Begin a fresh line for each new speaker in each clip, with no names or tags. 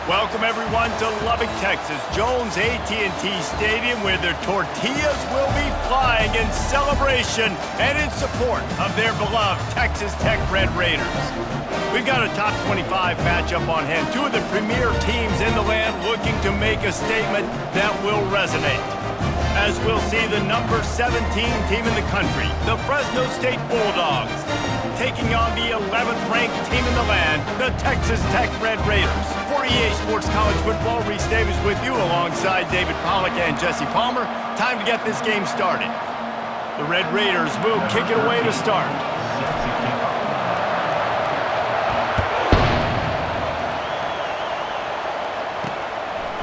Welcome everyone to Lubbock, Texas, Jones AT&T Stadium, where their tortillas will be flying in celebration and in support of their beloved Texas Tech Red Raiders. We've got a top 25 matchup on hand, two of the premier teams in the land looking to make a statement that will resonate. As we'll see the number 17 team in the country, the Fresno State Bulldogs, taking on the 11th ranked team in the land, the Texas Tech Red Raiders. For EA Sports College Football, Reese Davis with you alongside David Pollack and Jesse Palmer. Time to get this game started. The Red Raiders will kick it away to start.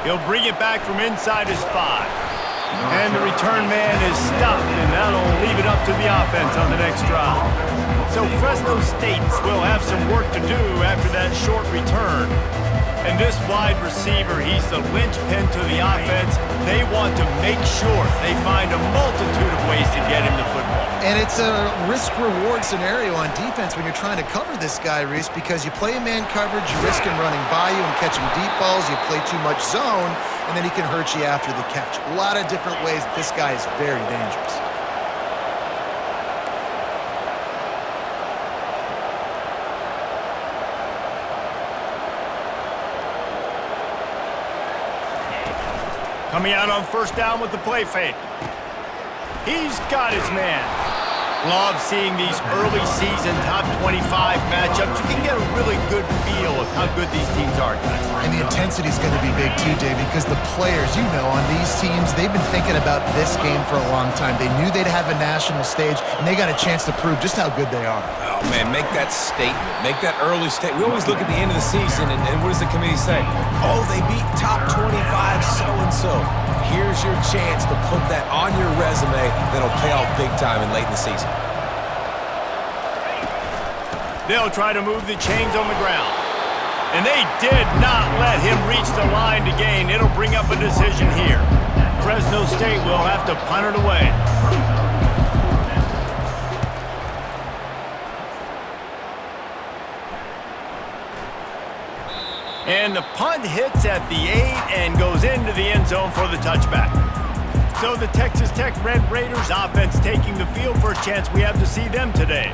He'll bring it back from inside his 5. And the return man is stopped, and that'll leave it up to the offense on the next drive. So Fresno State will have some work to do after that short return. And this wide receiver, he's the linchpin to the offense. They want to make sure they find a multitude of ways to get him the football.
And it's a risk-reward scenario on defense when you're trying to cover this guy, Reese, because you play man coverage, you risk him running by you and catching deep balls, you play too much zone, and then he can hurt you after the catch. A lot of different ways. This guy is very dangerous.
Coming out on first down with the play fake. He's got his man. Love seeing these early season top 25 matchups. You can get a really good feel of how good these teams are, guys.
And the intensity is going to be big too, Dave, because the players, you know, on these teams, they've been thinking about this game for a long time. They knew they'd have a national stage, and they got a chance to prove just how good they are.
Oh, man, make that statement. Make that early statement. We always look at the end of the season, and what does the committee say? Oh, they beat top 25 so-and-so. Here's your chance to put that on your resume that'll pay off big time in late in the season.
They'll try to move the chains on the ground. And they did not let him reach the line to gain. It'll bring up a decision here. Fresno State will have to punt it away. And the punt hits at the 8 and goes into the end zone for the touchback. So the Texas Tech Red Raiders offense taking the field for a chance we have to see them today.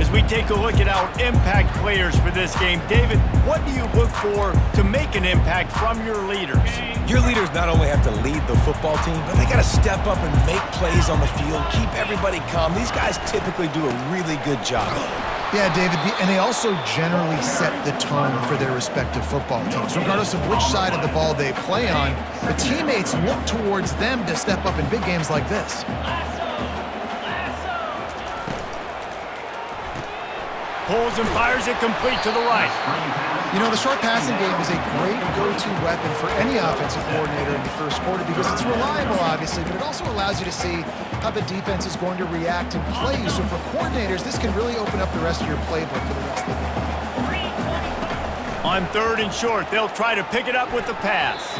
As we take a look at our impact players for this game, David, what do you look for to make an impact from your leaders?
Your leaders not only have to lead the football team, but they got to step up and make plays on the field, keep everybody calm. These guys typically do a really good job.
Yeah, David, and they also generally set the tone for their respective football teams. Regardless of which side of the ball they play on, the teammates look towards them to step up in big games like this.
Pulls and fires it complete to the right.
You know, the short passing game is a great go-to weapon for any offensive coordinator in the first quarter because it's reliable, obviously, but it also allows you to see how the defense is going to react and play you. So for coordinators, this can really open up the rest of your playbook for the rest of the game.
On third and short, they'll try to pick it up with the pass.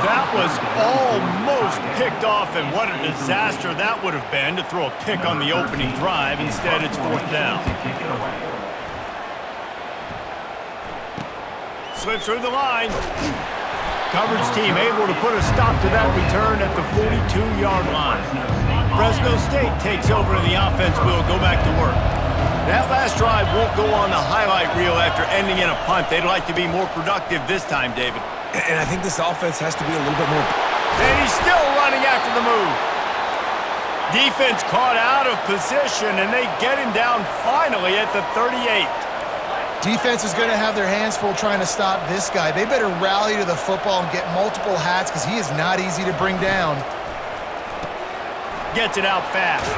That was almost picked off, and what a disaster that would have been to throw a pick on the opening drive. Instead, it's fourth down. Slips through the line. Coverage team able to put a stop to that return at the 42-yard line. Fresno State takes over and the offense will go back to work. That last drive won't go on the highlight reel after ending in a punt. They'd like to be more productive this time, David.
And I think this offense has to be a little bit more...
And he's still running after the move. Defense caught out of position, and they get him down finally at the 38.
Defense is going to have their hands full trying to stop this guy. They better rally to the football and get multiple hats because he is not easy to bring down.
Gets it out fast.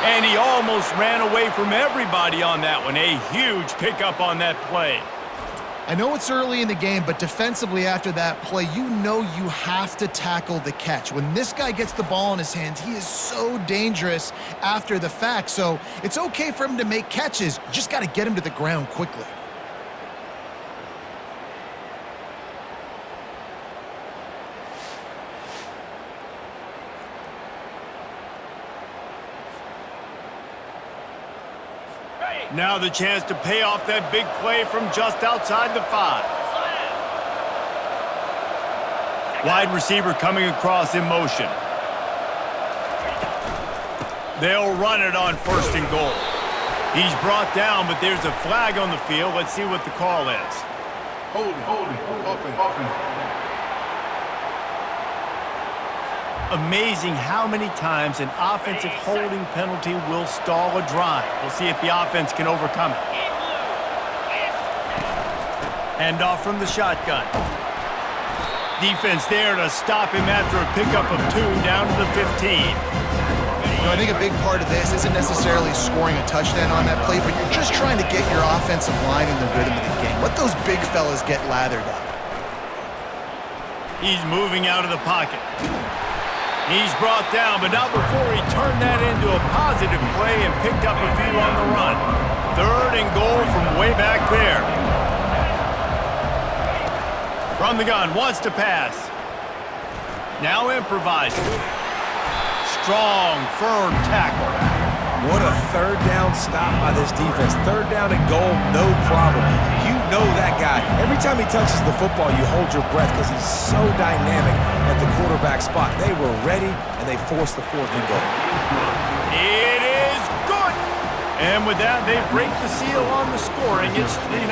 And he almost ran away from everybody on that one. A huge pickup on that play.
I know it's early in the game, but defensively after that play, you know you have to tackle the catch. When this guy gets the ball in his hands, he is so dangerous after the fact. So it's okay for him to make catches. You just got to get him to the ground quickly.
Now the chance to pay off that big play from just outside the 5. Wide receiver coming across in motion. They'll run it on 1st and goal. He's brought down, but there's a flag on the field. Let's see what the call is.
Holding, open.
Amazing how many times an offensive holding penalty will stall a drive. We'll see if the offense can overcome it. Hand off from the shotgun. Defense there to stop him after a pickup of 2 down to the 15.
I think a big part of this isn't necessarily scoring a touchdown on that play, but you're just trying to get your offensive line in the rhythm of the game. Let those big fellas get lathered up.
He's moving out of the pocket. He's brought down, but not before he turned that into a positive play and picked up a few on the run. 3rd and goal from way back there. From the gun, wants to pass. Now improvising. Strong, firm tackle.
What a 3rd down stop by this defense. 3rd down and goal, no problem. You know that guy. Every time he touches the football, you hold your breath because he's so dynamic at the quarterback spot. They were ready, and they forced the 4th and goal.
It is good. And with that, they break the seal on the scoring. It's 3-0.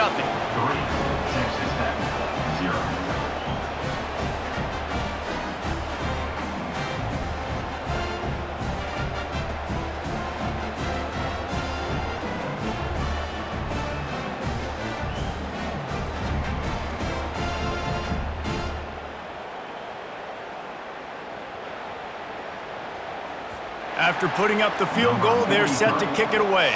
After putting up the field goal, they're set to kick it away.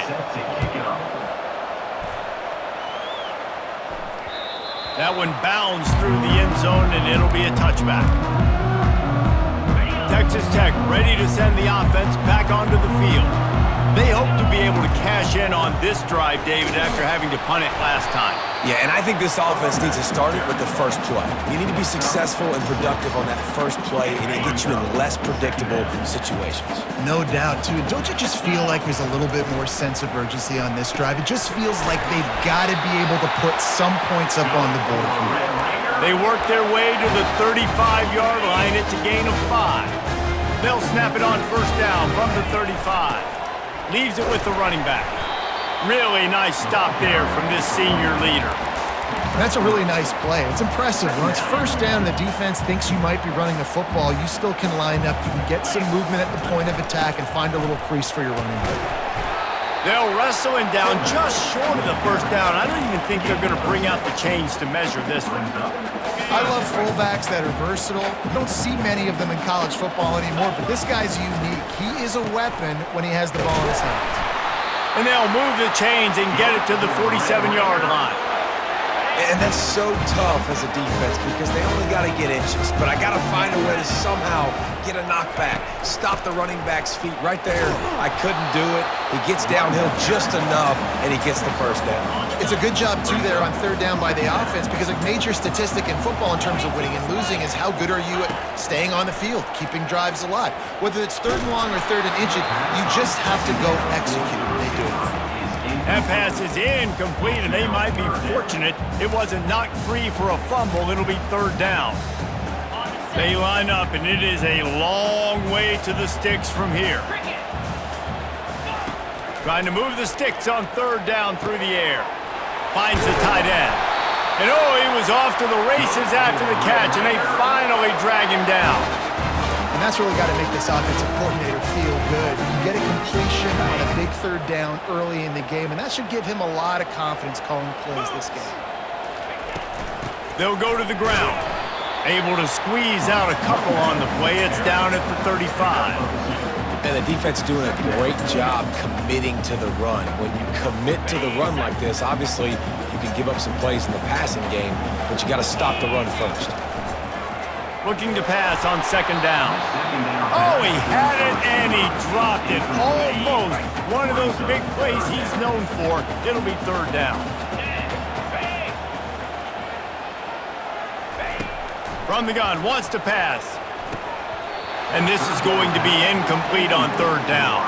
That one bounds through the end zone, and it'll be a touchback. Texas Tech ready to send the offense back onto the field. They hope to be able to cash in on this drive, David, after having to punt it last time.
Yeah, and I think this offense needs to start it with the first play. You need to be successful and productive on that first play, and it gets you in less predictable situations.
No doubt, too. Don't you just feel like there's a little bit more sense of urgency on this drive? It just feels like they've got to be able to put some points up on the board here.
They work their way to the 35-yard line. It's a gain of 5. They'll snap it on 1st down from the 35. Leaves it with the running back. Really nice stop there from this senior leader.
That's a really nice play. It's impressive. When it's 1st down and the defense thinks you might be running the football, you still can line up. You can get some movement at the point of attack and find a little crease for your running back.
They'll wrestle him down just short of the 1st down. I don't even think they're going to bring out the chains to measure this one.
I love fullbacks that are versatile. You don't see many of them in college football anymore, but this guy's unique. He is a weapon when he has the ball in his hands.
And they'll move the chains and get it to the 47-yard line.
And that's so tough as a defense because they only got to get inches. But I got to find a way to somehow get a knockback, stop the running back's feet right there. I couldn't do it. He gets downhill just enough, and he gets the 1st down.
It's a good job, too, there on 3rd down by the offense because a major statistic in football in terms of winning and losing is how good are you at staying on the field, keeping drives alive. Whether it's 3rd and long or 3rd and inches, you just have to go execute. They do it.
That pass is incomplete, and they might be fortunate it wasn't knocked free for a fumble. It'll be 3rd down. They line up, and it is a long way to the sticks from here. Trying to move the sticks on 3rd down through the air. Finds the tight end. And oh, he was off to the races after the catch, and they finally drag him down.
And that's really got to make this offensive coordinator feel good. You get a completion on a big 3rd down early in the game, and that should give him a lot of confidence calling plays this game.
They'll go to the ground. Able to squeeze out a couple on the play. It's down at the 35.
And the defense doing a great job committing to the run. When you commit to the run like this, obviously you can give up some plays in the passing game, but you got to stop the run first.
Looking to pass on 2nd down. Oh, he had it and he dropped it. Almost one of those big plays he's known for. It'll be 3rd down. From the gun, wants to pass. And this is going to be incomplete on 3rd down.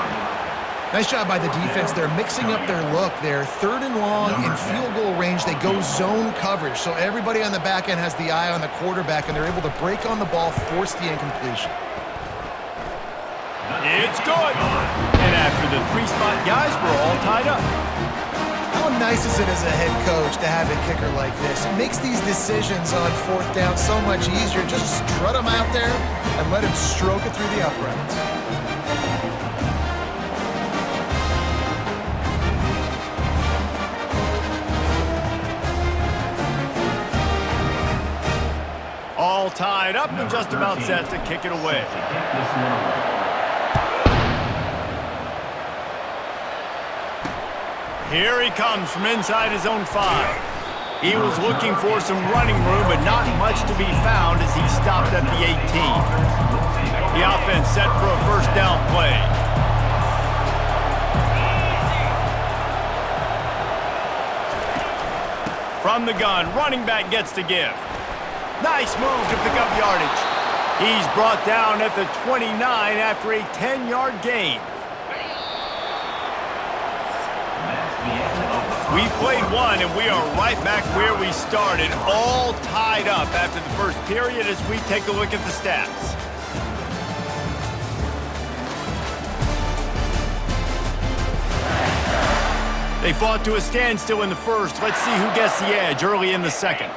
Nice job by the defense. They're mixing up their look. They're 3rd and long in field goal range. They go zone coverage. So everybody on the back end has the eye on the quarterback, and they're able to break on the ball, force the incompletion.
It's good. And after the 3-spot guys, we're all tied up.
How nice is it as a head coach to have a kicker like this? It makes these decisions on 4th down so much easier. Just strut him out there and let him stroke it through the uprights.
All tied up and just about set to kick it away. Here he comes from inside his own 5. He was looking for some running room, but not much to be found as he stopped at the 18. The offense set for a 1st down play. From the gun, running back gets to give. Nice move to pick up yardage. He's brought down at the 29 after a 10-yard gain. We played one, and we are right back where we started, all tied up after the first period as we take a look at the stats. They fought to a standstill in the first. Let's see who gets the edge early in the second.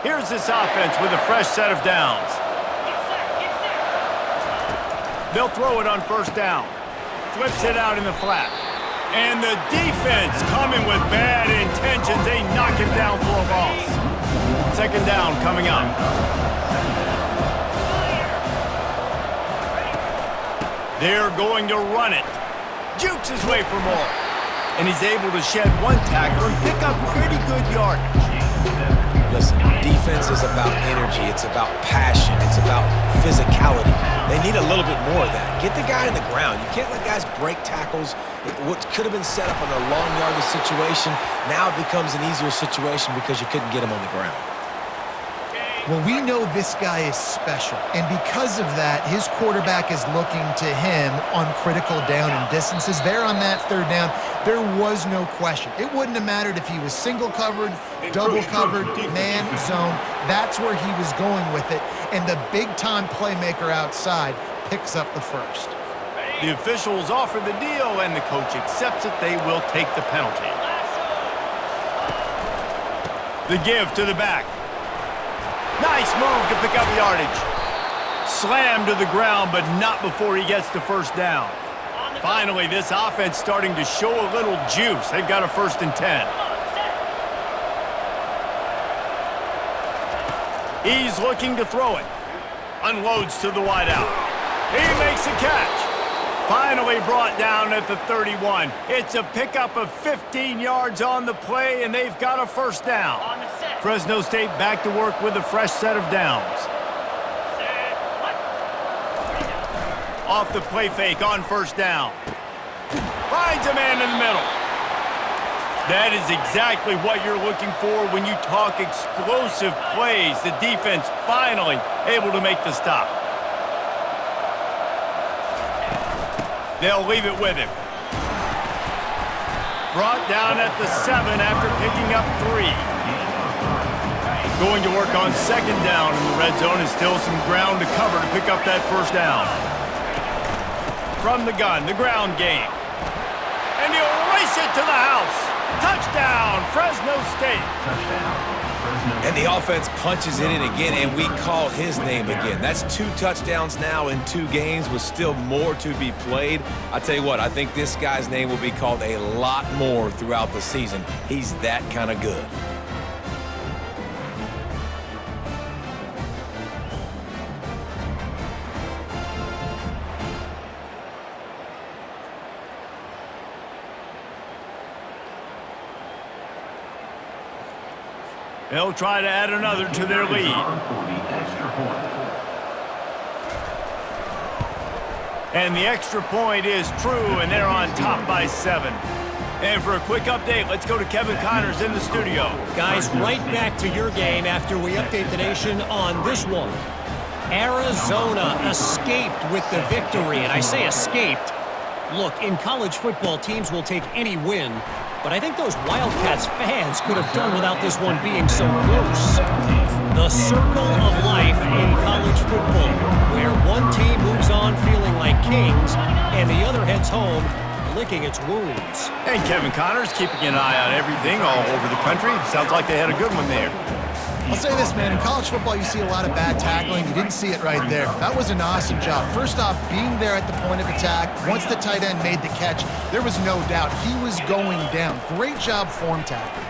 Here's this offense with a fresh set of downs. They'll throw it on 1st down. Flips it out in the flat. And the defense coming with bad intentions. They knock him down for a loss. 2nd down coming up. They're going to run it. Jukes his way for more. And he's able to shed 1 tackle and pick up pretty good yardage.
Listen, defense is about energy. It's about passion. It's about physicality. They need a little bit more of that. Get the guy in the ground. You can't let guys break tackles. What could have been set up on a long yardage situation now becomes an easier situation because you couldn't get him on the ground.
Well, we know this guy is special, and because of that, his quarterback is looking to him on critical down and distances. There on that 3rd down, there was no question. It wouldn't have mattered if he was single covered, double covered, man, zone. That's where he was going with it, and the big-time playmaker outside picks up the 1st.
The officials offer the deal, and the coach accepts it. They will take the penalty. The give to the back. Nice move to pick up yardage. Slammed to the ground, but not before he gets to 1st down. Finally, this offense starting to show a little juice. They've got a 1st and 10. He's looking to throw it. Unloads to the wideout. He makes a catch. Finally brought down at the 31. It's a pickup of 15 yards on the play, and they've got a 1st down. Fresno State back to work with a fresh set of downs. Off the play fake on 1st down. Finds a man in the middle. That is exactly what you're looking for when you talk explosive plays. The defense finally able to make the stop. They'll leave it with him. Brought down at the 7 after picking up 3. Going to work on 2nd down in the red zone. Is still some ground to cover to pick up that 1st down. From the gun, the ground game. And he'll race it to the house. Touchdown, Fresno State.
And the offense punches it in again, and we call his name again. That's 2 touchdowns now in 2 games with still more to be played. I tell you what, I think this guy's name will be called a lot more throughout the season. He's that kind of good.
They'll try to add another to their lead. And the extra point is true, and they're on top by 7. And for a quick update, let's go to Kevin Connors in the studio.
Guys, right back to your game after we update the nation on this one. Arizona escaped with the victory, and I say escaped Look, in college football, teams will take any win, but I think those Wildcats fans could have done without this one being so close. The circle of life in college football, where one team moves on feeling like kings, and the other heads home licking its wounds.
And Kevin Connors keeping an eye on everything all over the country. Sounds like they had a good one there.
I'll say this, man. In college football, you see a lot of bad tackling. You didn't see it right there. That was an awesome job. First off, being there at the point of attack. Once the tight end made the catch, there was no doubt he was going down. Great job form tackling.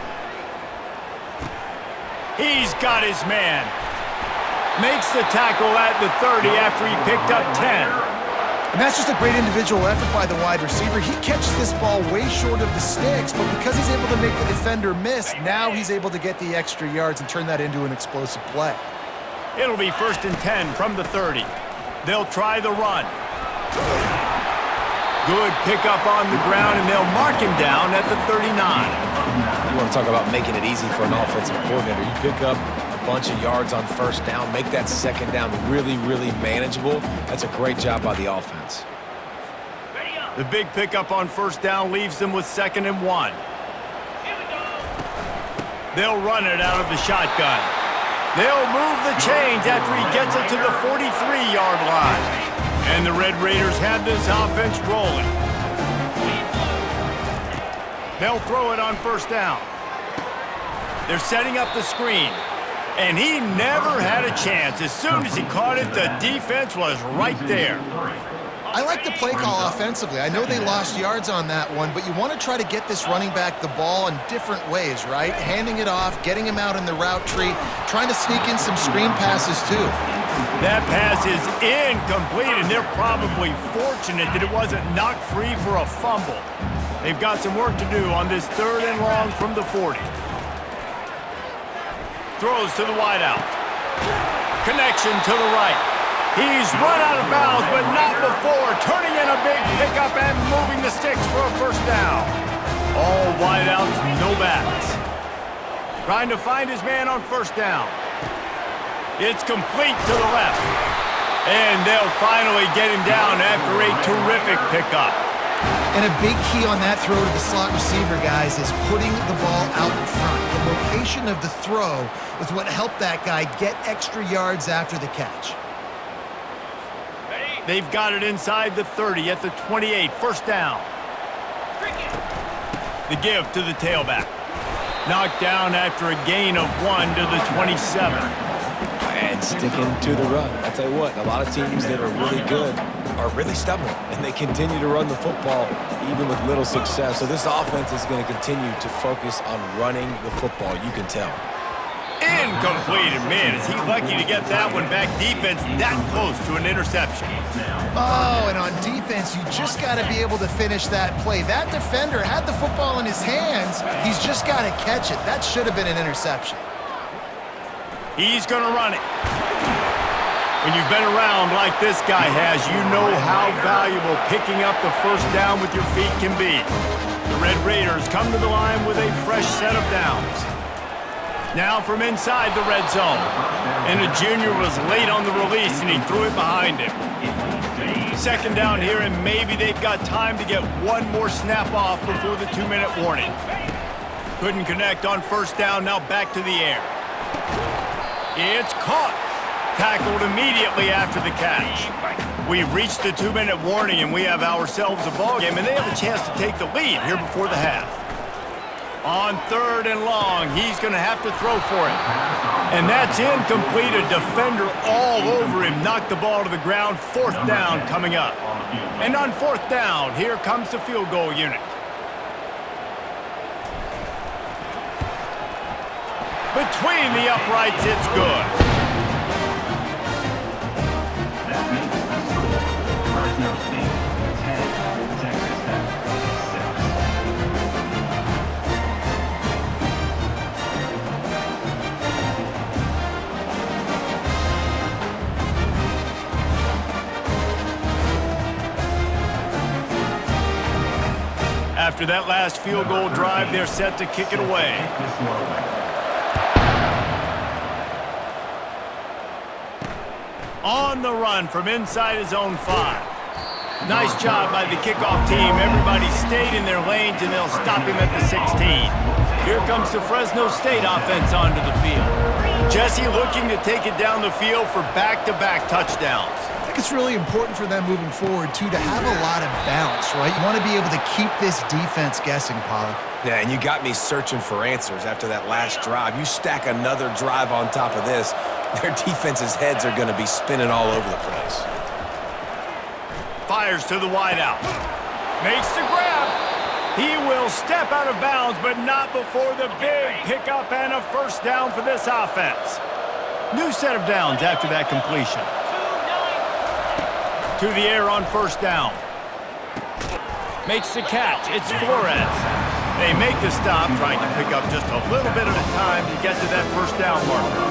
He's got his man. Makes the tackle at the 30 after he picked up 10.
And that's just a great individual effort by the wide receiver. He catches this ball way short of the sticks, but because he's able to make the defender miss, now he's able to get the extra yards and turn that into an explosive play.
It'll be 1st and 10 from the 30. They'll try the run. Good pickup on the ground, and they'll mark him down at the 39.
You want to talk about making it easy for an offensive coordinator. You pick up a bunch of yards on 1st down, make that 2nd down really, really manageable. That's a great job by the offense.
The big pickup on 1st down leaves them with 2nd and 1. They'll run it out of the shotgun. They'll move the chains after he gets it to the 43-yard line. And the Red Raiders have this offense rolling. They'll throw it on 1st down. They're setting up the screen. And he never had a chance. As soon as he caught it, the defense was right there.
I like the play call offensively. I know they lost yards on that one, but you want to try to get this running back the ball in different ways, right? Handing it off, getting him out in the route tree, trying to sneak in some screen passes too.
That pass is incomplete, and they're probably fortunate that it wasn't knocked free for a fumble. They've got some work to do on this 3rd and long from the 40. Throws to the wideout. Connection to the right. He's run out of bounds, but not before turning in a big pickup and moving the sticks for a 1st down. All wideouts, no backs. Trying to find his man on 1st down. It's complete to the left. And they'll finally get him down after a terrific pickup.
And a big key on that throw to the slot receiver, guys, is putting the ball out in front. The location of the throw was what helped that guy get extra yards after the catch.
They've got it inside the 30 at the 28, 1st down. The give to the tailback. Knocked down after a gain of 1 to the 27.
And sticking to the run. I'll tell you what, a lot of teams that are really good are really stubborn, and they continue to run the football even with little success. So this offense is going to continue to focus on running the football, you can tell.
Incomplete, and man, is he lucky to get that one back. Defense that close to an interception.
Oh, and on defense, you just got to be able to finish that play. That defender had the football in his hands. He's just got to catch it. That should have been an interception.
He's going to run it. When you've been around like this guy has, you know how valuable picking up the 1st down with your feet can be. The Red Raiders come to the line with a fresh set of downs. Now from inside the red zone. And the junior was late on the release, and he threw it behind him. 2nd down here, and maybe they've got time to get one more snap off before the 2-minute warning. Couldn't connect on 1st down, now back to the air. It's caught. Tackled immediately after the catch. We've reached the 2-minute warning, and we have ourselves a ball game, and they have a chance to take the lead here before the half. On 3rd and long, he's going to have to throw for it. And that's incomplete. A defender all over him. Knocked the ball to the ground. 4th down coming up. And on 4th down, here comes the field goal unit. Between the uprights, it's good.
That makes the score. Fresno State 10, Texas Tech 6.
After that last field goal drive, they're set to kick it away. On the run from inside his own 5. Nice job by the kickoff team. Everybody stayed in their lanes, and they'll stop him at the 16. Here comes the Fresno State offense onto the field. Jesse looking to take it down the field for back-to-back touchdowns.
I think it's really important for them moving forward, too, to have a lot of bounce, right? You want to be able to keep this defense guessing, Pollard.
Yeah, and you got me searching for answers after that last drive. You stack another drive on top of this, their defense's heads are going to be spinning all over the place.
Fires to the wideout. Makes the grab. He will step out of bounds, but not before the big pickup and a first down for this offense. New set of downs after that completion. To the air on first down. Makes the catch. It's Flores. They make the stop, trying to pick up just a little bit at a time to get to that first down marker.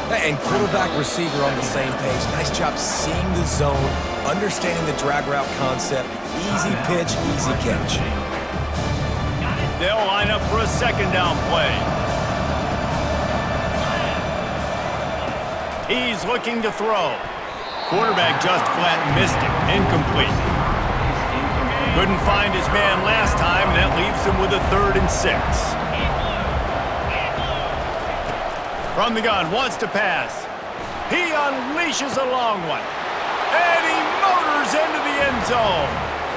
And quarterback receiver on the same page. Nice job seeing the zone, understanding the drag route concept. Easy pitch, easy catch.
They'll line up for a second down play. He's looking to throw. Quarterback just flat missed it. Incomplete. Couldn't find his man last time. That leaves him with a 3rd and 6. From the gun, wants to pass. He unleashes a long one. And he motors into the end zone.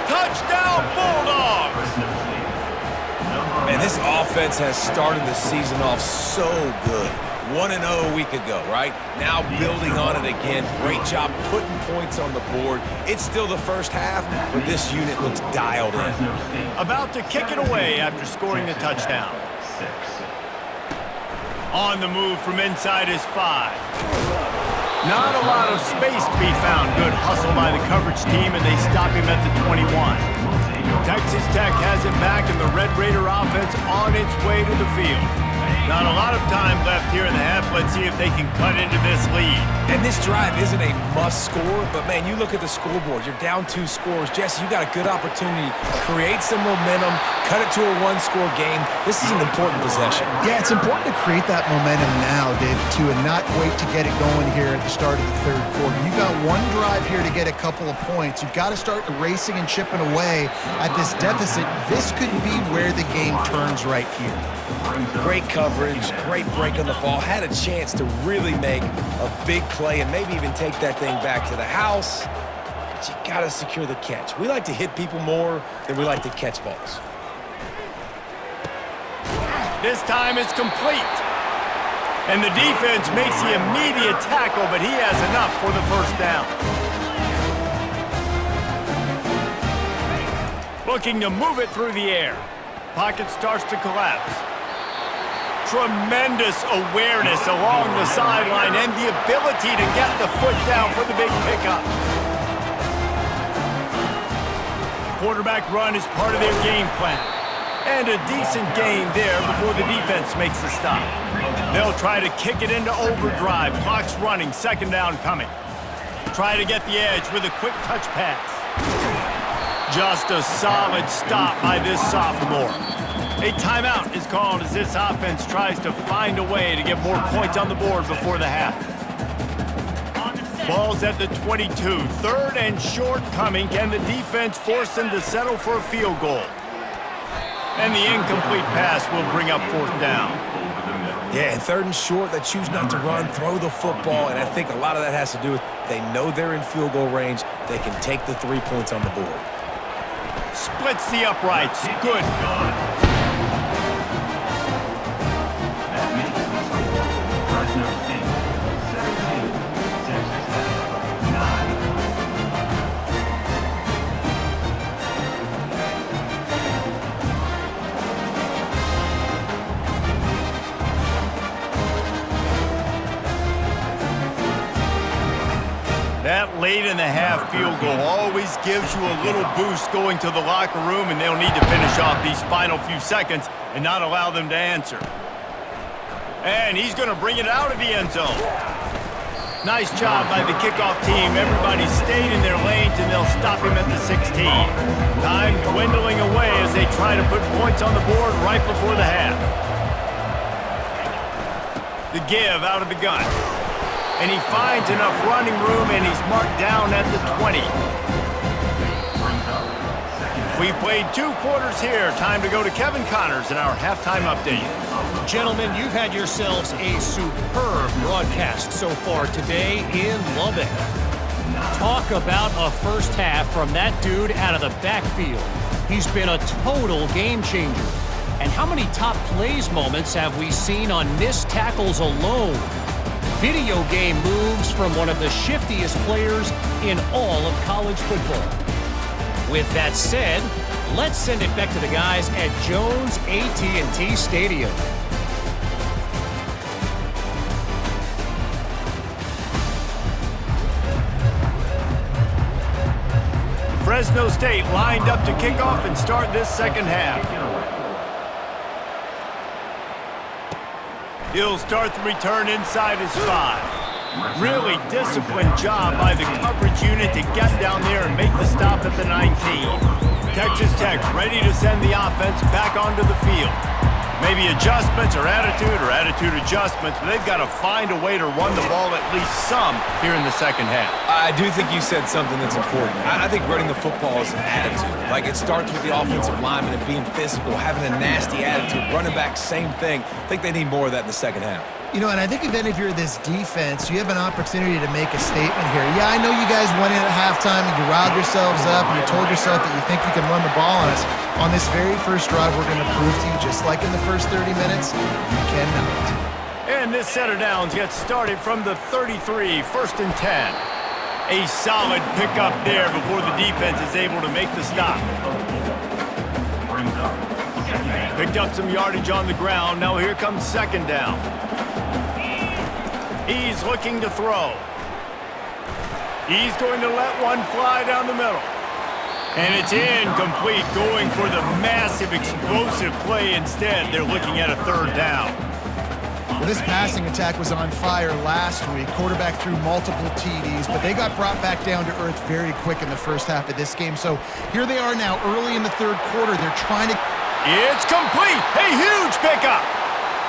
Touchdown, Bulldogs!
Man, this offense has started the season off so good. 1-0 a week ago, right? Now building on it again. Great job putting points on the board. It's still the first half, but this unit looks dialed in.
About to kick it away after scoring the touchdown. On the move from inside his 5. Not a lot of space to be found. Good hustle by the coverage team, and they stop him at the 21. Texas Tech has it back, and the Red Raider offense on its way to the field. Not a lot of time left here in the half. Let's see if they can cut into this lead.
And this drive isn't a must score, but man, you look at the scoreboard. You're down 2 scores. Jesse, you got a good opportunity to create some momentum, cut it to a 1-score game. This is an important possession.
Yeah, it's important to create that momentum now, David, too, and not wait to get it going here at the start of the 3rd quarter. You've got one drive here to get a couple of points. You've got to start racing and chipping away at this deficit. This could be where the game turns right here.
Great coverage, great break on the ball. Had a chance to really make a big play and maybe even take that thing back to the house. But you got to secure the catch. We like to hit people more than we like to catch balls.
This time it's complete. And the defense makes the immediate tackle, but he has enough for the first down. Looking to move it through the air. Pocket starts to collapse. Tremendous awareness along the sideline and the ability to get the foot down for the big pickup. Quarterback run is part of their game plan. And a decent gain there before the defense makes the stop. They'll try to kick it into overdrive. Clock's running, second down coming. Try to get the edge with a quick touch pass. Just a solid stop by this sophomore. A timeout is called as this offense tries to find a way to get more points on the board before the half. Ball's at the 22. 3rd and short coming. Can the defense force them to settle for a field goal? And the incomplete pass will bring up 4th down.
Yeah, and 3rd and short, they choose not to run, throw the football, and I think a lot of that has to do with they know they're in field goal range. They can take the 3 points on the board.
Splits the uprights. Good.
Fresno State, 17, Texas Tech, 9.
That late in the half field goal always gives you a little boost going to the locker room, and they'll need to finish off these final few seconds and not allow them to answer. And he's going to bring it out of the end zone. Nice job by the kickoff team. Everybody stayed in their lanes, and they'll stop him at the 16. Time dwindling away as they try to put points on the board right before the half. The give out of the gun. And he finds enough running room, and he's marked down at the 20. We've played 2 quarters here. Time to go to Kevin Connors in our halftime update.
Gentlemen, you've had yourselves a superb broadcast so far today in Lubbock. Talk about a first half from that dude out of the backfield. He's been a total game changer. And how many top plays moments have we seen on missed tackles alone? Video game moves from one of the shiftiest players in all of college football. With that said, let's send it back to the guys at Jones AT&T Stadium.
Fresno State lined up to kick off and start this second half. He'll start the return inside his 5. Really disciplined job by the coverage unit to get down there and make the stop at the 19. Texas Tech ready to send the offense back onto the field. Maybe adjustments or attitude adjustments, but they've got to find a way to run the ball at least some here in the second half.
I do think you said something that's important. I think running the football is an attitude. Like, it starts with the offensive lineman and being physical, having a nasty attitude. Running back, same thing. I think they need more of that in the second half.
You know, and I think then if you're this defense, you have an opportunity to make a statement here. Yeah, I know you guys went in at halftime and you riled yourselves up and you told yourself that you think you can run the ball on us. On this very first drive, we're going to prove to you, just like in the first 30 minutes, you cannot.
And this set of downs gets started from the 33, 1st and 10. A solid pickup there before the defense is able to make the stop. Picked up some yardage on the ground. Now here comes 2nd down. He's looking to throw. He's going to let one fly down the middle. And it's incomplete, going for the massive explosive play instead. They're looking at a 3rd down.
Well, this passing attack was on fire last week. Quarterback threw multiple TDs, but they got brought back down to earth very quick in the first half of this game. So here they are now early in the 3rd quarter. They're trying to...
It's complete. A huge pickup.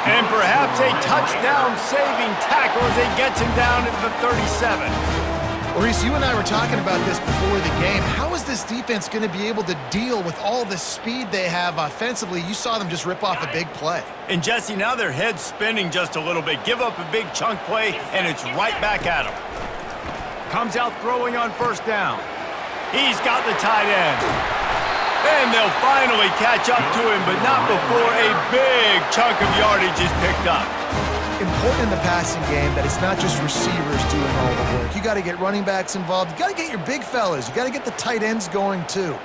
And perhaps a touchdown-saving tackle as they gets him down at the 37.
Maurice, you and I were talking about this before the game. How is this defense going to be able to deal with all the speed they have offensively? You saw them just rip off a big play.
And Jesse, now their head's spinning just a little bit. Give up a big chunk play, and it's right back at him. Comes out throwing on 1st down. He's got the tight end. And they'll finally catch up to him, but not before a big chunk of yardage is picked up.
Important in the passing game that it's not just receivers doing all the work. You got to get running backs involved. You got to get your big fellas. You got to get the tight ends going too.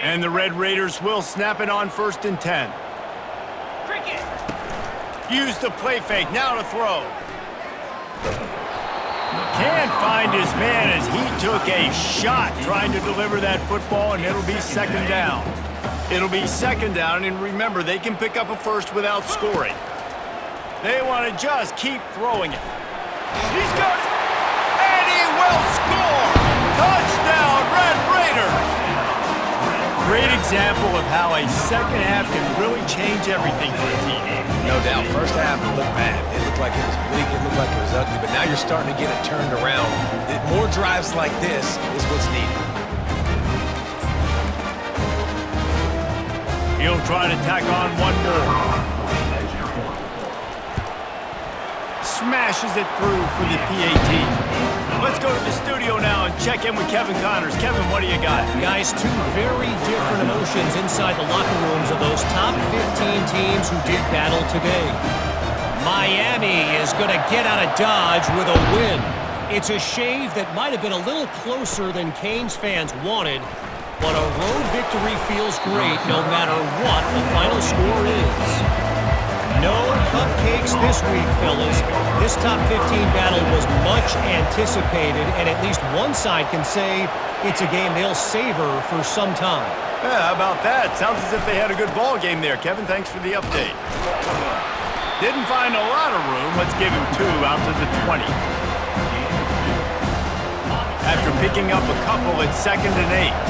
And the Red Raiders will snap it on 1st and 10. Use the play fake, now to throw. Can't find his man as he took a shot trying to deliver that football, and it'll be 2nd down. It'll be 2nd down, and remember, they can pick up a first without scoring. They want to just keep throwing it. He's got it, and he will score! Touchdown, Red Raiders! Great example of how a second half can really change everything for a team.
No doubt. First half, it looked bad. It looked like it was bleak. It looked like it was ugly. But now you're starting to get it turned around. More drives like this is what's needed.
He'll try to tack on one more. Smashes it through for the PAT. Let's go to the studio now and check in with Kevin Connors. Kevin, what do you got?
Guys, 2 very different emotions inside the locker rooms of those top 15 teams who did battle today. Miami is going to get out of Dodge with a win. It's a shave that might have been a little closer than Canes fans wanted, but a road victory feels great no matter what the final score is. No cupcakes this week, fellas. This top 15 battle was much anticipated, and at least one side can say it's a game they'll savor for some time.
Yeah, how about that? Sounds as if they had a good ball game there. Kevin, thanks for the update. Didn't find a lot of room. Let's give him 2 out to the 20. after picking up a couple at 2nd and 8.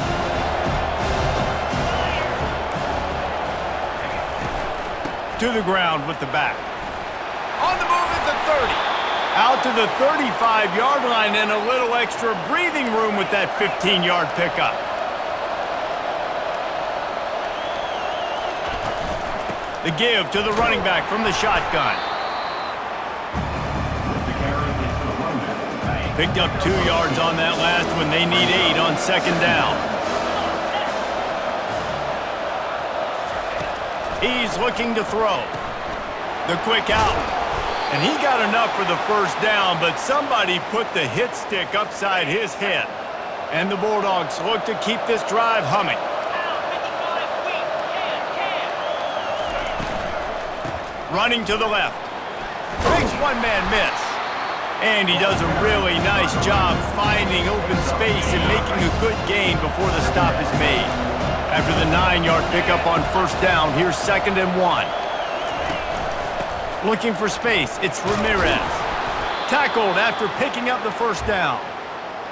To the ground with the back. On the move at the 30. Out to the 35-yard line and a little extra breathing room with that 15-yard pickup. The give to the running back from the shotgun. Picked up 2 yards on that last one. They need 8 on 2nd down. He's looking to throw. The quick out. And he got enough for the first down, but somebody put the hit stick upside his head. And the Bulldogs look to keep this drive humming. Running to the left. Makes one-man miss. And he does a really nice job finding open space and making a good gain before the stop is made. After the 9-yard pickup on 1st down, here's 2nd and 1. Looking for space, it's Ramirez. Tackled after picking up the 1st down.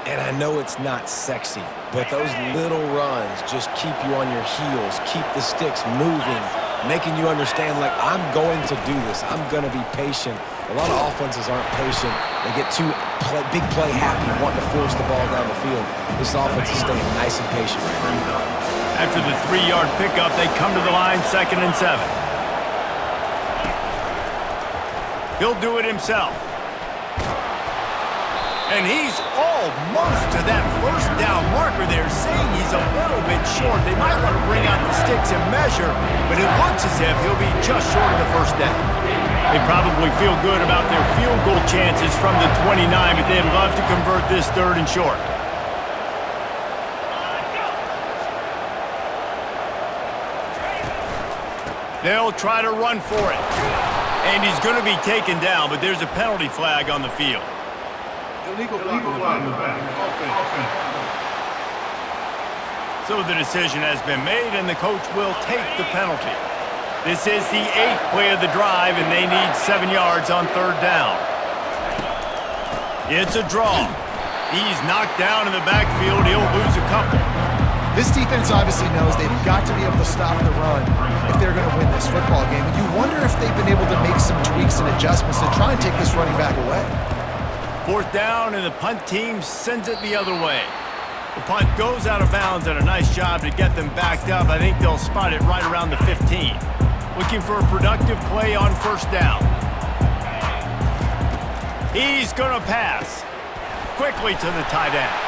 And I know it's not sexy, but those little runs just keep you on your heels, keep the sticks moving, making you understand, like, I'm going to do this. I'm going to be patient. A lot of offenses aren't patient. They get too big play happy, wanting to force the ball down the field. This offense is staying nice and patient right now.
After the 3-yard pickup, they come to the line, 2nd and 7. He'll do it himself. And he's almost to that 1st down marker there, saying he's a little bit short. They might want to bring out the sticks and measure, but it looks as if he'll be just short of the 1st down. They probably feel good about their field goal chances from the 29, but they'd love to convert this 3rd and short. They'll try to run for it. And he's going to be taken down, but there's a penalty flag on the field.
Illegal flag in the back. Offense.
So the decision has been made, and the coach will take the penalty. This is the 8th play of the drive, and they need 7 yards on 3rd down. It's a draw. He's knocked down in the backfield. He'll lose a couple.
This defense obviously knows they've got to be able to stop the run if they're going to win this football game. And you wonder if they've been able to make some tweaks and adjustments to try and take this running back away. 4th down, and the punt team sends it the other way. The punt goes out of bounds, and a nice job to get them backed up. I think they'll spot it right around the 15. Looking for a productive play on 1st down. He's going to pass. Quickly to the tight end.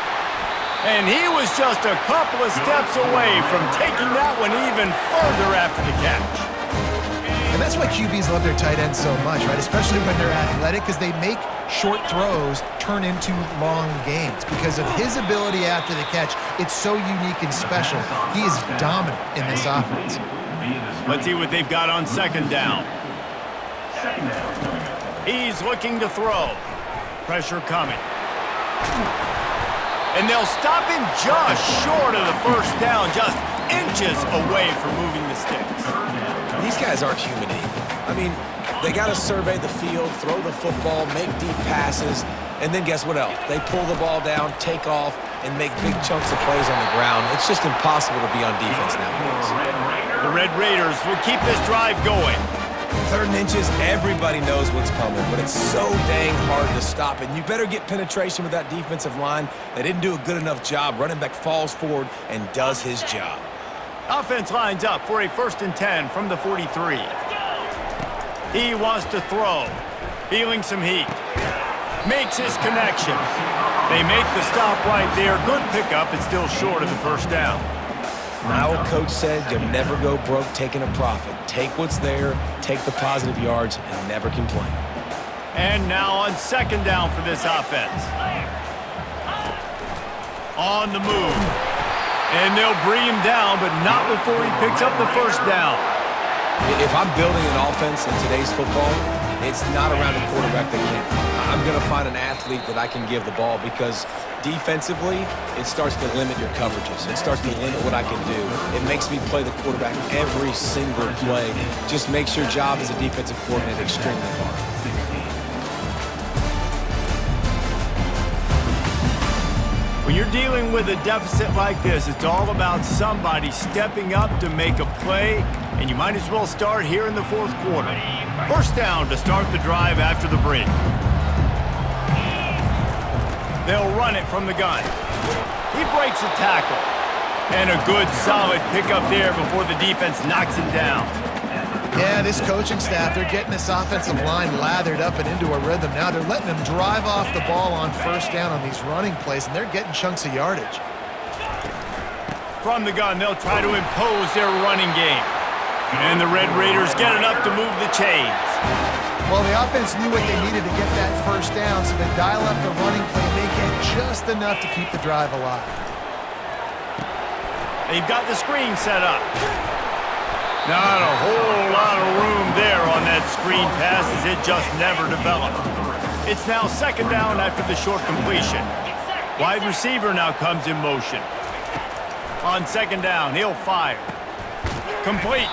And he was just a couple of steps away from taking that one even further after the catch. And that's why QBs love their tight ends so much, right? Especially when they're athletic, because they make short throws turn into long gains. Because of his ability after the catch, it's so unique and special. He is dominant in this offense.
Let's see what they've got on 2nd down. He's looking to throw. Pressure coming. And they'll stop him just short of the 1st down, just inches away from moving the sticks.
These guys aren't human anymore. I mean, they got to survey the field, throw the football, make deep passes, and then guess what else? They pull the ball down, take off, and make big chunks of plays on the ground. It's just impossible to be on defense nowadays.
The Red Raiders will keep this drive going.
3rd and inches, everybody knows what's coming, but it's so dang hard to stop. And you better get penetration with that defensive line. They didn't do a good enough job. Running back falls forward and does his job.
Offense lines up for a 1st and 10 from the 43. He wants to throw. Feeling some heat. Makes his connection. They make the stop right there. Good pickup. It's still short of the 1st down.
My old coach said you'll never go broke taking a profit. Take what's there, take the positive yards, and never complain.
And now on 2nd down for this offense. On the move. And they'll bring him down, but not before he picks up the 1st down.
If I'm building an offense in today's football, it's not around a quarterback that can't. I'm going to find an athlete that I can give the ball, because defensively, it starts to limit your coverages. It starts to limit what I can do. It makes me play the quarterback every single play. Just makes your job as a defensive coordinator extremely hard.
When you're dealing with a deficit like this, it's all about somebody stepping up to make a play, and you might as well start here in the fourth quarter. First down to start the drive after the break. They'll run it from the gun. He breaks a tackle. And a good, solid pickup there before the defense knocks him down.
Yeah, this coaching staff, they're getting this offensive line lathered up and into a rhythm. Now they're letting them drive off the ball on first down on these running plays, and they're getting chunks of yardage.
From the gun, they'll try to impose their running game. And the Red Raiders get enough to move the chains.
Well, the offense knew what they needed to get that first down, so they dial up the running play and they get just enough to keep the drive alive.
They've got the screen set up. Not a whole lot of room there on that screen pass as it just never developed. It's now second down after the short completion. Wide receiver now comes in motion. On second down, he'll fire. Complete.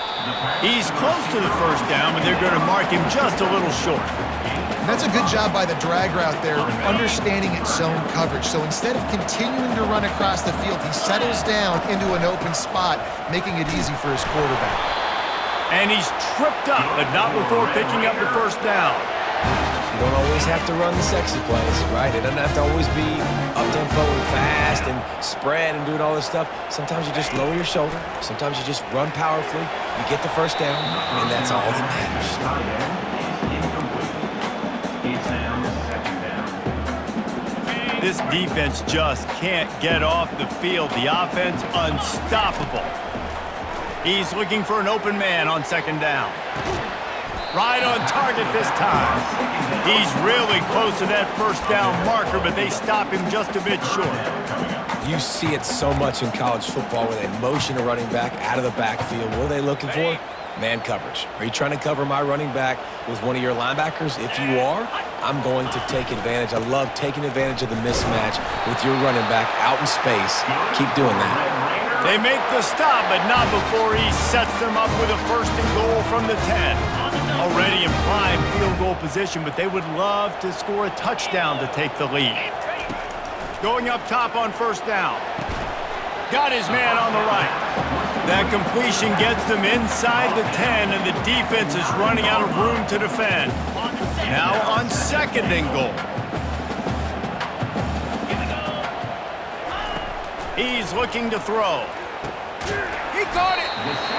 He's close to the first down, but they're going to mark him just a little short.
And that's a good job by the drag route there, understanding its zone coverage. So instead of continuing to run across the field, he settles down into an open spot, making it easy for his quarterback.
And he's tripped up, but not before picking up the first down.
You don't always have to run the sexy plays, right? It doesn't have to always be up-tempo and fast and spread and doing all this stuff. Sometimes you just lower your shoulder. Sometimes you just run powerfully. You get the first down, and that's all that matters.
This defense just can't get off the field. The offense unstoppable. He's looking for an open man on second down. Right on target this time. He's really close to that first down marker, but they stop him just a bit short.
You see it so much in college football where they motion a running back out of the backfield. What are they looking for? Man coverage. Are you trying to cover my running back with one of your linebackers? If you are, I'm going to take advantage. I love taking advantage of the mismatch with your running back out in space. Keep doing that.
They make the stop, but not before he sets them up with a first and goal from the 10. Already in prime field goal position, but they would love to score a touchdown to take the lead. Going up top on first down. Got his man on the right. That completion gets them inside the 10, and the defense is running out of room to defend. Now on second and goal. He's looking to throw. He caught it.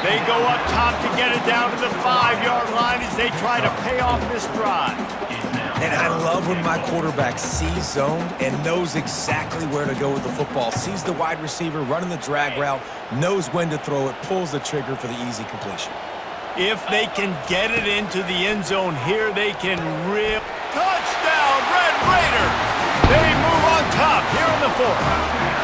They go up top to get it down to the 5-yard line as they try to pay off this drive.
And I love when my quarterback sees zoned and knows exactly where to go with the football. Sees the wide receiver running the drag route, knows when to throw it, pulls the trigger for the easy completion.
If they can get it into the end zone here, they can rip. Touchdown, Red Raiders! They move on top here in the fourth.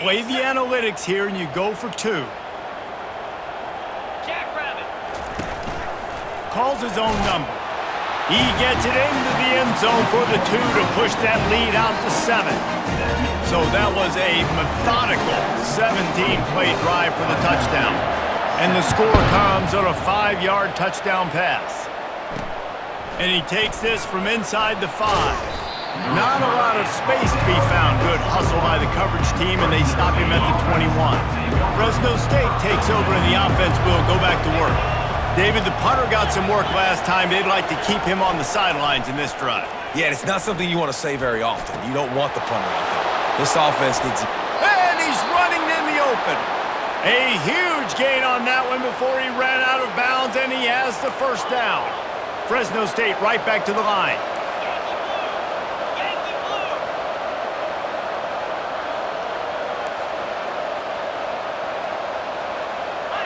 Play the analytics here, and you go for two. Calls his own number. He gets it into the end zone for the 2 to push that lead out to 7. So that was a methodical 17-play drive for the touchdown. And the score comes on a 5-yard touchdown pass. And he takes this from inside the 5. Not a lot of space to be found. Good hustle by the coverage team, and they stop him at the 21. Fresno State takes over, and the offense will go back to work. David, the punter got some work last time. They'd like to keep him on the sidelines in this drive.
Yeah, it's not something you want to say very often. You don't want the punter out there. This offense needs...
And he's running in the open. A huge gain on that one before he ran out of bounds, and he has the first down. Fresno State right back to the line.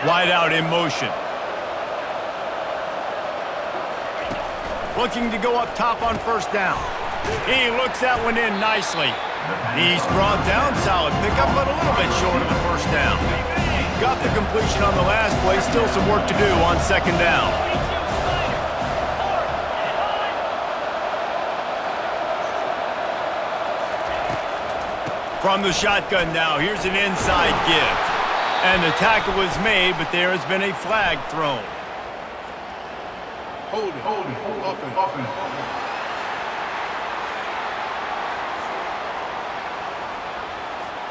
Wide out in motion. Looking to go up top on first down. He looks that one in nicely. He's brought down, solid pickup, but a little bit short of the first down. Got the completion on the last play. Still some work to do on second down. From the shotgun now, here's an inside give. And the tackle was made, but there has been a flag thrown.
Hold it. Offense.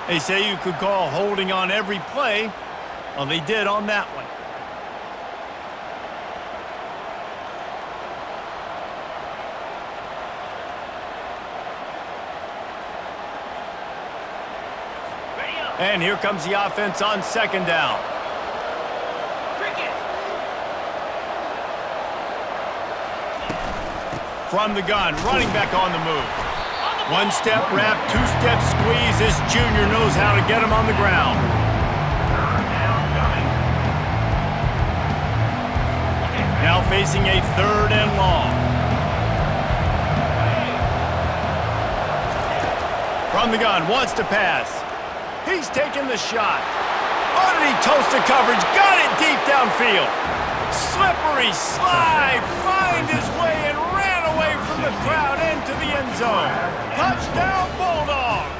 They say you could call holding on every play. Well, they did on that one. And here comes the offense on second down. From the gun, running back on the move. One step wrap, two step squeeze. This junior knows how to get him on the ground. Now facing a third and long. From the gun, wants to pass. He's taking the shot. Oh, did he toast the coverage? Got it deep downfield. Slippery slide. Find his way and ran away from the crowd into the end zone. Touchdown, Bulldogs.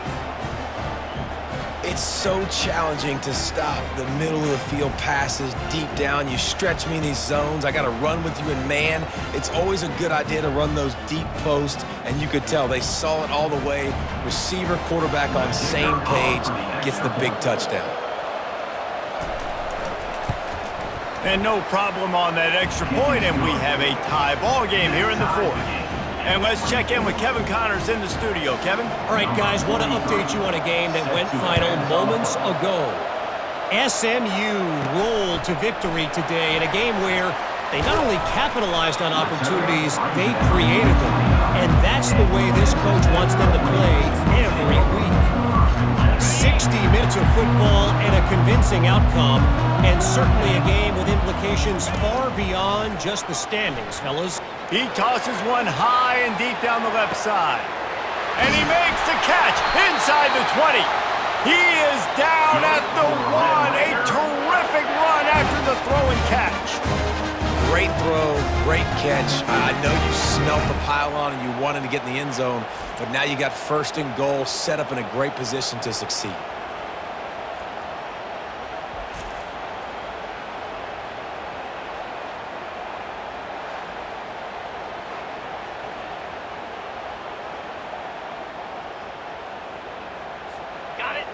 It's so challenging to stop the middle of the field passes deep down. You stretch me in these zones. I got to run with you in man. It's always a good idea to run those deep posts, and you could tell they saw it all the way. Receiver, quarterback on same page, gets the big touchdown.
And no problem on that extra point, and we have a tie ball game here in the fourth. And let's check in with Kevin Connors in the studio. Kevin?
All right, guys, want to update you on a game that went final moments ago. SMU rolled to victory today in a game where they not only capitalized on opportunities, they created them. And that's the way this coach wants them to play every week. 60 minutes of football and a convincing outcome, and certainly a game with implications far beyond just the standings, fellas.
He tosses one high and deep down the left side. And he makes the catch inside the 20. He is down at the 1. A terrific run after the throw and catch.
Great throw, great catch. I know you smelt the pylon and you wanted to get in the end zone, but now you got first and goal set up in a great position to succeed.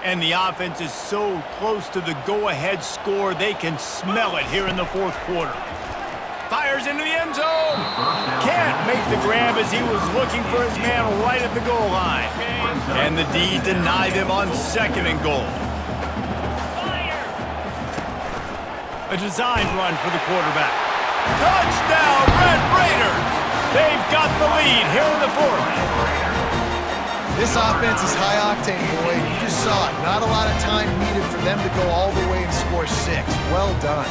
And the offense is so close to the go-ahead score, they can smell it here in the fourth quarter. Fires into the end zone. Can't make the grab as he was looking for his man right at the goal line. And the D denied him on second and goal. A design run for the quarterback. Touchdown, Red Raiders! They've got the lead here in the fourth.
This offense is high octane, boy. You just saw it. Not a lot of time needed for them to go all the way and score 6. Well done.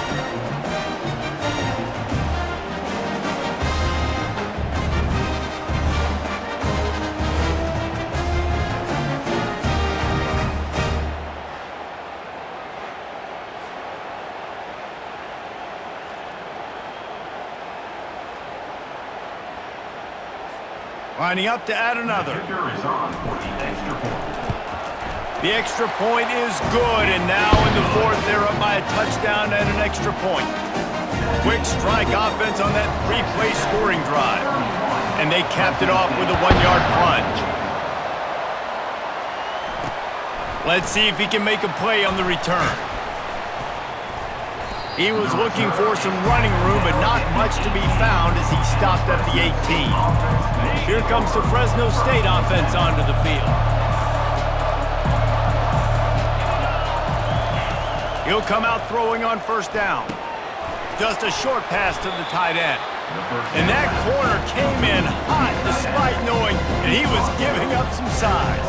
Lining up to add another. The extra point is good, and now in the fourth, they're up by a touchdown and an extra point. Quick strike offense on that 3-play scoring drive. And they capped it off with a 1-yard plunge. Let's see if he can make a play on the return. He was looking for some running room, but not much to be found as he stopped at the 18. Here comes the Fresno State offense onto the field. He'll come out throwing on first down. Just a short pass to the tight end. And that corner came in hot despite knowing that he was giving up some size.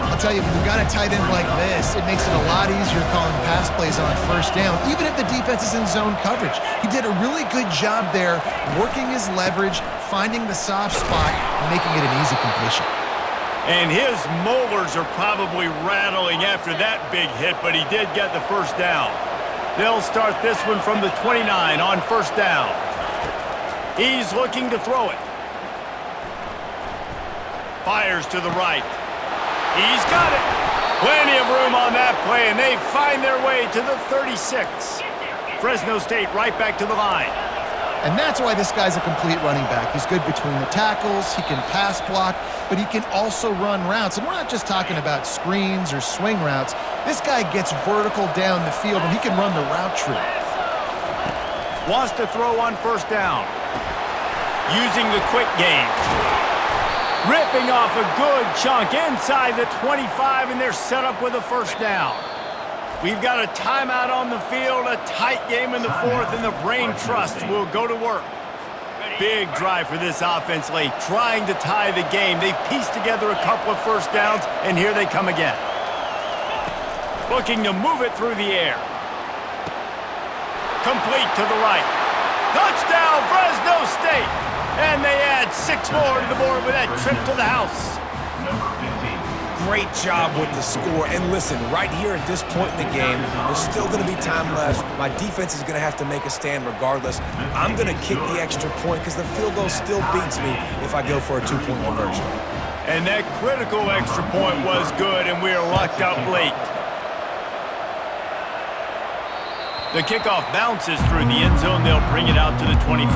I'll tell you, when you've got a tight end like this, it makes it a lot easier calling pass plays on first down, even if the defense is in zone coverage. He did a really good job there, working his leverage, finding the soft spot, and making it an easy completion.
And his molars are probably rattling after that big hit, but he did get the first down. They'll start this one from the 29 on first down. He's looking to throw it. Fires to the right. He's got it. Plenty of room on that play, and they find their way to the 36. Fresno State right back to the line.
And that's why this guy's a complete running back. He's good between the tackles, he can pass block, but he can also run routes. And we're not just talking about screens or swing routes. This guy gets vertical down the field, and he can run the route tree.
Wants to throw on first down. Using the quick game. Ripping off a good chunk inside the 25, and they're set up with a first down. We've got a timeout on the field, a tight game in the fourth, and the Brain Trust will go to work. Big drive for this offense late, trying to tie the game. They've pieced together a couple of first downs, and here they come again. Looking to move it through the air. Complete to the right. Touchdown, Fresno State! And they add 6 more to the board with that trip to the house.
Great job with the score. And listen, right here at this point in the game, there's still going to be time left. My defense is going to have to make a stand regardless. I'm going to kick the extra point because the field goal still beats me if I go for a 2-point conversion.
And that critical extra point was good, and we are locked up late. The kickoff bounces through the end zone. They'll bring it out to the 25.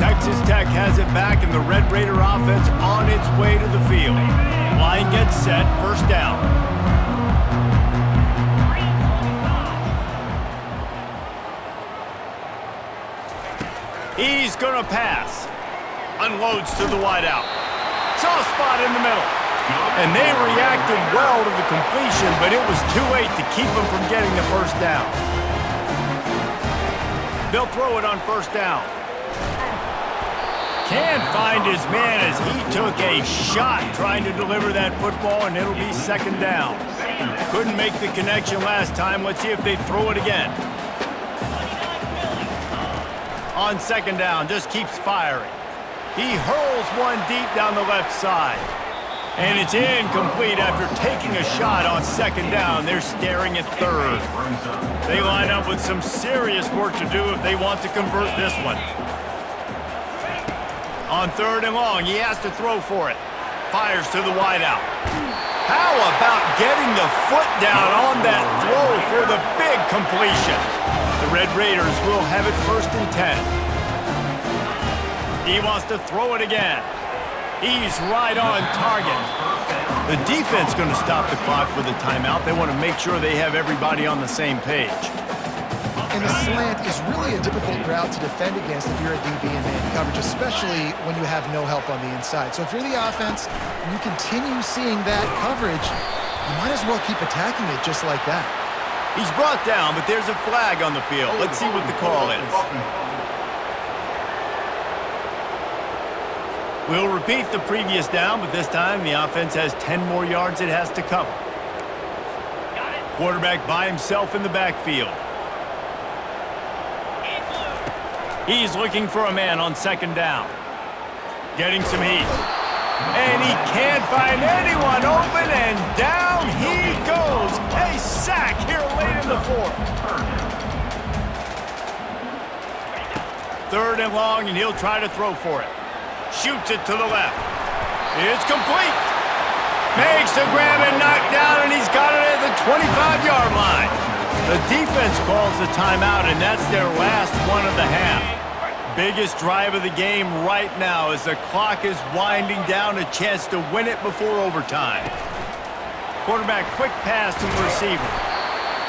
Texas Tech has it back, and the Red Raider offense on its way to the field. Line gets set, first down. He's going to pass. Unloads to the wideout. Soft spot in the middle. And they reacted well to the completion, but it was too late to keep them from getting the first down. They'll throw it on first down. Can't find his man as he took a shot trying to deliver that football, and it'll be second down. Couldn't make the connection last time. Let's see if they throw it again. On second down, just keeps firing. He hurls one deep down the left side. And it's incomplete after taking a shot on second down. They're staring at third. They line up with some serious work to do if they want to convert this one. On third and long, he has to throw for it. Fires to the wideout. How about getting the foot down on that throw for the big completion? The Red Raiders will have it first and 10. He wants to throw it again. He's right on target. The defense going to stop the clock with a timeout. They want to make sure they have everybody on the same page.
And the slant is really a difficult route to defend against if you're a DB in man coverage, especially when you have no help on the inside. So if you're the offense and you continue seeing that coverage, you might as well keep attacking it just like that.
He's brought down, but there's a flag on the field. Let's see what the call is. We'll repeat the previous down, but this time the offense has 10 more yards it has to cover. Quarterback by himself in the backfield. He's looking for a man on second down. Getting some heat. And he can't find anyone open, and down he goes. A sack here late in the fourth. Third and long, and he'll try to throw for it. Shoots it to the left. It's complete. Makes the grab and knock down, and he's got it at the 25-yard line. The defense calls the timeout, and that's their last one of the half. Biggest drive of the game right now as the clock is winding down, a chance to win it before overtime. Quarterback quick pass to the receiver.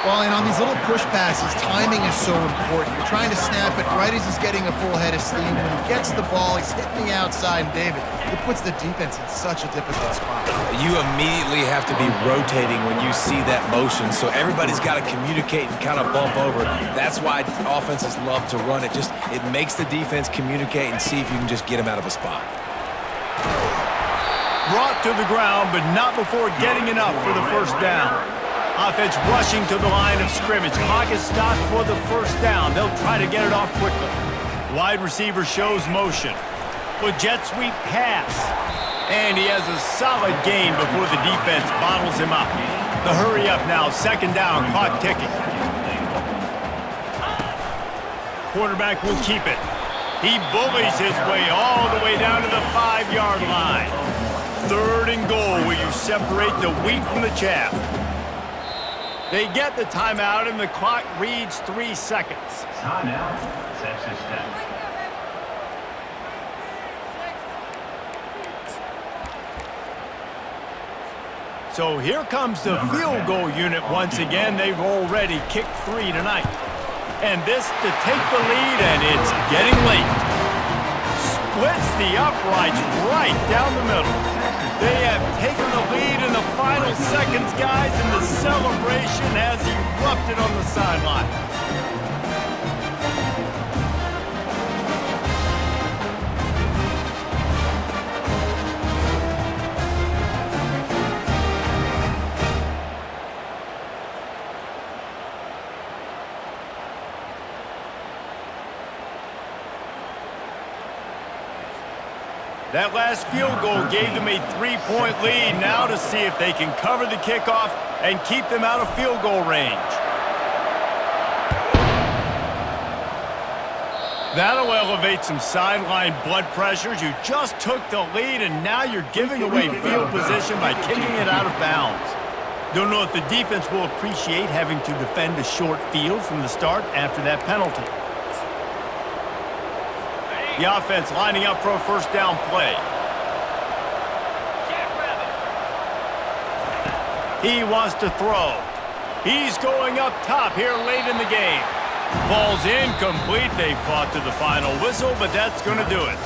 Well, and on these little push passes, timing is so important. You're trying to snap it right as he's getting a full head of steam. When he gets the ball, he's hitting the outside, and David, it puts the defense in such a difficult spot.
You immediately have to be rotating when you see that motion, so everybody's got to communicate and kind of bump over. That's why offenses love to run it. It makes the defense communicate and see if you can just get him out of a spot.
Brought to the ground, but not before getting enough for the first down. Offense rushing to the line of scrimmage. Clock is stopped for the first down. They'll try to get it off quickly. Wide receiver shows motion. With jet sweep pass. And he has a solid gain before the defense bottles him up. The hurry up now, second down, clock ticking. Quarterback will keep it. He bullies his way all the way down to the 5-yard line. Third and goal, where you separate the wheat from the chaff. They get the timeout, and the clock reads 3 seconds.
Timeout, Texas Tech.
So here comes the field goal unit once again. They've already kicked 3 tonight. And this to take the lead, and it's getting late. Splits the uprights right down the middle. They have taken the lead in the final seconds, guys, and the celebration has erupted on the sideline. That last field goal gave them a 3-point lead. Now to see if they can cover the kickoff and keep them out of field goal range. That'll elevate some sideline blood pressures. You just took the lead, and now you're giving away field position by kicking it out of bounds. Don't know if the defense will appreciate having to defend a short field from the start after that penalty. The offense lining up for a first down play. He wants to throw. He's going up top here late in the game. Ball's incomplete. They fought to the final whistle, but that's going to do it.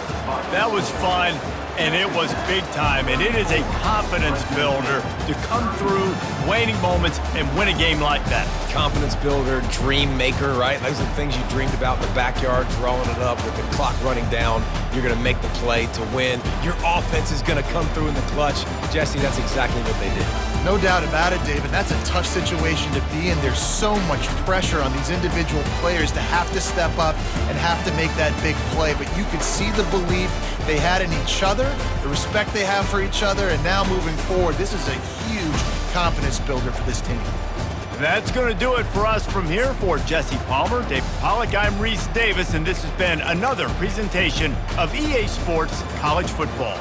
That was fun, and it was big time, and it is a confidence builder to come through waning moments and win a game like that.
Confidence builder, dream maker, right? Those are the things you dreamed about in the backyard, drawing it up with the clock running down. You're going to make the play to win. Your offense is going to come through in the clutch. Jesse, that's exactly what they did.
No doubt about it, David. That's a tough situation to be in. There's so much pressure on these individual players to have to step up and have to make that big play. But you could see the belief they had in each other, the respect they have for each other, and now moving forward, this is a huge confidence builder for this team.
That's going to do it for us from here. For Jesse Palmer, David Pollack, I'm Reese Davis, and this has been another presentation of EA Sports College Football.